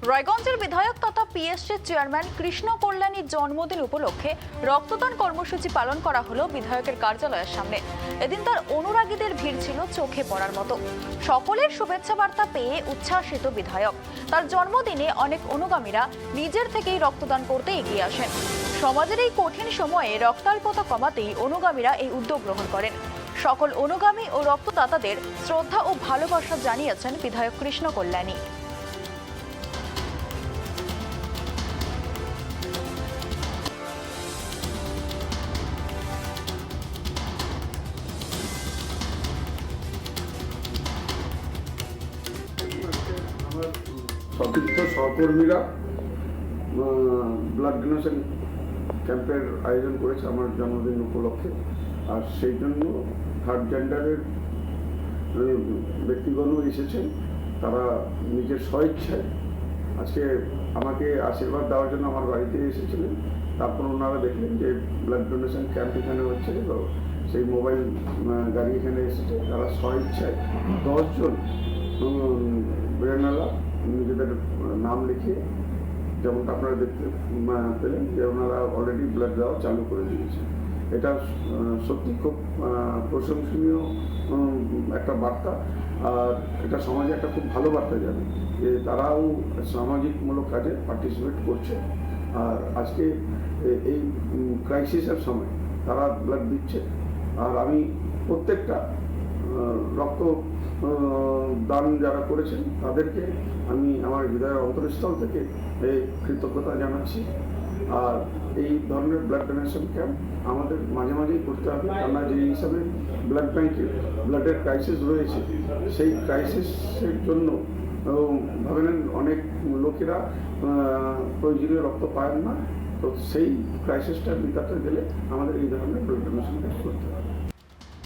রায়গঞ্জের বিধায়ক তথা পিএসসি চেয়ারম্যান কৃষ্ণ কল্যাণীর জন্মদিন উপলক্ষে রক্তদান কর্মসূচি পালন করা হলো বিধায়কের কার্যালয়ের সামনে। এদিন তার অনুরাগীদের ভিড় ছিল চোখে পড়ার মতো। সকলের শুভেচ্ছা বার্তা পেয়ে উচ্ছ্বাসিত বিধায়ক। তার জন্মদিনে অনেক অনুগামীরা নিজের থেকেই রক্তদান করতে এগিয়ে আসেন। সমাজের এই কঠিন সময়ে রক্তাল্পতা কমাতেই অনুগামীরা এই উদ্যোগ গ্রহণ করেন। সকল অনুগামী ও রক্তদাতাদের শ্রদ্ধা ও ভালোবাসা জানিয়েছেন বিধায়ক কৃষ্ণ কল্যাণী। সতীর্থ সহকর্মীরা ব্লাড ডোনেশন ক্যাম্পের আয়োজন করেছে আমার জন্মদিন উপলক্ষে। আর সেই জন্য থার্ড জেন্ডারের ব্যক্তিগণ এসেছেন। তারা নিজের স্বইচ্ছায় আজকে আমাকে আশীর্বাদ দেওয়ার জন্য আমার বাড়িতে এসেছিলেন। তারপর ওনারা দেখলেন যে ব্লাড ডোনেশন ক্যাম্প এখানে হচ্ছে, সেই মোবাইল গাড়ি এখানে এসেছে। তারা স্বইচ্ছায় 10 জন বেরেনালা নিজেদের নাম লিখে, যেমনটা আপনারা দেখতে পেলেন যে ওনারা অলরেডি ব্লাড দেওয়া চালু করে দিয়েছে। এটা সত্যি খুব প্রশংসনীয় একটা বার্তা। আর এটা সমাজে একটা খুব ভালো বার্তা যাবে যে তারাও সামাজিকমূলক কাজে পার্টিসিপেট করছে। আর আজকে এই ক্রাইসিসের সময় তারা ব্লাড দিচ্ছে। আর আমি প্রত্যেকটা রক্ত দান যারা করেছেন তাদেরকে আমি আমার হৃদয়ের অন্তরস্থল থেকে এই কৃতজ্ঞতা জানাচ্ছি। আর এই ধরনের ব্লাড ডোনেশন ক্যাম্প আমাদের মাঝে মাঝেই করতে হবে, কেননা যে হিসাবে ব্লাড ব্যাঙ্কে ব্লাডের ক্রাইসিস রয়েছে, সেই ক্রাইসিসের জন্য ভাবে নেন অনেক লোকেরা প্রয়োজনীয় রক্ত পায় না। তো সেই ক্রাইসিসটা মেটাতে গেলে আমাদের এই ধরনের ব্লাড ডোনেশন ক্যাম্প করতে হবে।